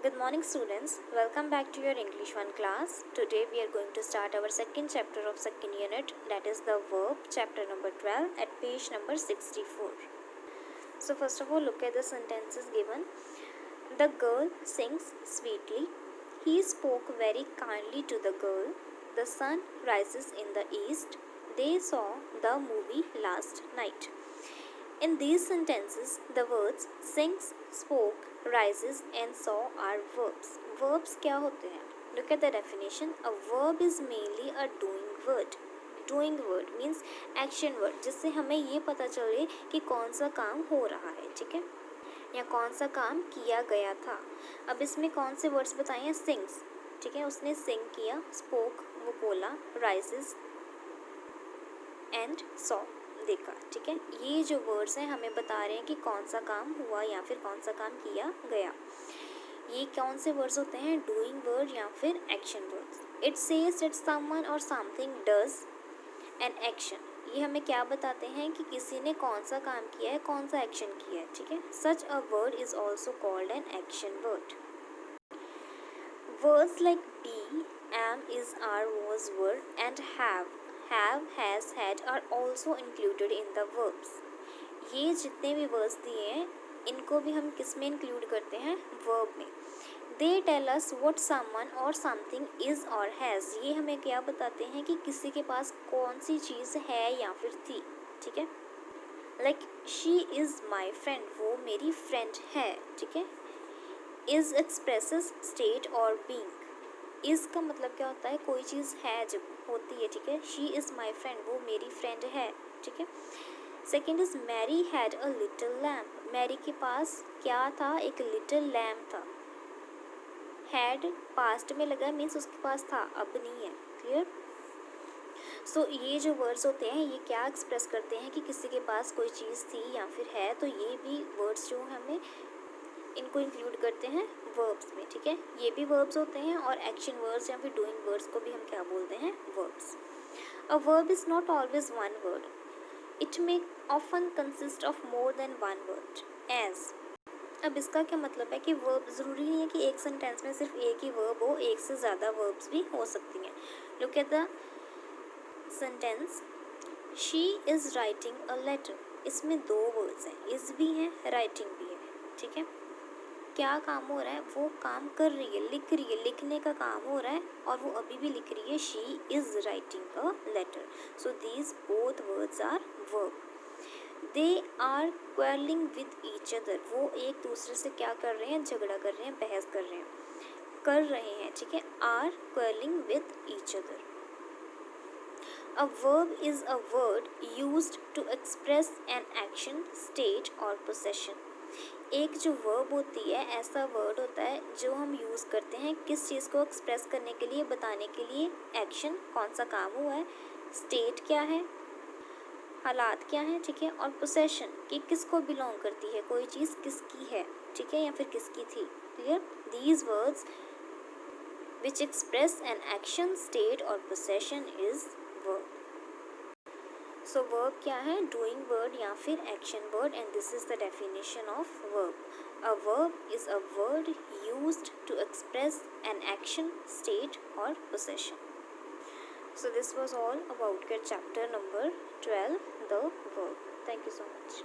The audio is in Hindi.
Good morning, students. Welcome back to your English 1 class. Today we are going to start our second chapter of second unit, that is the verb, chapter number 12 at page number 64. So first of all, look at the sentences given. The girl sings sweetly. He spoke very kindly to the girl. The sun rises in the east. They saw the movie last night. In these sentences, the words sings, spoke, rises and saw are verbs. Verbs क्या होते हैं? Look at the definition. A verb is mainly a doing word. Doing word means action word, जिससे हमें ये पता चले कि कौन सा काम हो रहा है, ठीक है, या कौन सा काम किया गया था. अब इसमें कौन से वर्ड्स बताए हैं? सिंग्स, ठीक है, उसने सिंग किया. स्पोक, वो बोला. राइजेस एंड सॉ, देखा, ठीक है. ये जो वर्ड्स हैं हमें बता रहे हैं कि कौन सा काम हुआ या फिर कौन सा काम किया गया. ये कौन से वर्ड्स होते हैं? डूइंग वर्ड या फिर action words. It says that someone और समथिंग डज एन एक्शन. ये हमें क्या बताते हैं कि किसी ने कौन सा काम किया है, कौन सा एक्शन किया है, ठीक है. Such a word is also called an action word. Words like be, am, is, are, was, were and have, has, had are also included in the verbs. ये जितने भी वर्ड्स दिए हैं इनको भी हम किस में इंक्लूड करते हैं? वर्ब में. They tell us what someone or something is or has. ये हमें क्या बताते हैं कि किसी के पास कौन सी चीज़ है या फिर थी, ठीक है. Like she is my friend, वो मेरी फ्रेंड है, ठीक है. Is expresses state or being. इस का मतलब क्या होता है? कोई चीज़ है जब होती है, ठीक है. शी इज़ माई फ्रेंड, वो मेरी फ्रेंड है, ठीक है. Second is Mary had a little lamp. Mary के पास क्या था? एक लिटिल लैम्प था. हैड पास्ट में लगा मीन्स उसके पास था, अब नहीं है. क्लियर. सो ये जो वर्ड्स होते हैं ये क्या एक्सप्रेस करते हैं कि किसी के पास कोई चीज़ थी या फिर है. तो ये भी वर्ड्स जो हमें इनको इंक्लूड करते हैं वर्ब्स में, ठीक है. ये भी वर्ब्स होते हैं और एक्शन वर्ड्स या फिर डूइंग वर्ड्स को भी हम क्या बोलते हैं? Verbs. A verb is not always one word. It may often consist of more than one word. As. अब इसका क्या मतलब है कि वर्ब ज़रूरी नहीं है कि एक सेंटेंस में सिर्फ एक ही वर्ब हो, एक से ज़्यादा वर्ब्स भी हो सकती हैं. Look at the sentence. She is writing a letter. इसमें दो वर्ड्स हैं, इज़ भी हैं, राइटिंग भी है, ठीक है. क्या काम हो रहा है? वो काम कर रही है, लिख रही है, लिखने का काम हो रहा है और वो अभी भी लिख रही है. She is writing a letter. So these both words are verb. They are quarrelling with each other. वो एक दूसरे से क्या कर रहे हैं? झगड़ा कर रहे हैं, बहस कर रहे हैं, ठीक है. Are quarrelling with each other. A verb is a word used to express an action, state or possession. एक जो वर्ब होती है ऐसा वर्ड होता है जो हम यूज़ करते हैं किस चीज़ को एक्सप्रेस करने के लिए, बताने के लिए. एक्शन, कौन सा काम हुआ है. स्टेट क्या है, हालात क्या है, ठीक है. और पोसेशन कि किसको बिलोंग करती है, कोई चीज़ किसकी है, ठीक है, या फिर किसकी थी. Clear. These words which express an action, state or possession is verb. So verb क्या है? डूइंग वर्ड या फिर action word. And this is the definition of verb. A verb is a word used to express an action, state or possession. So this was all about your chapter number 12, the verb. Thank you so much.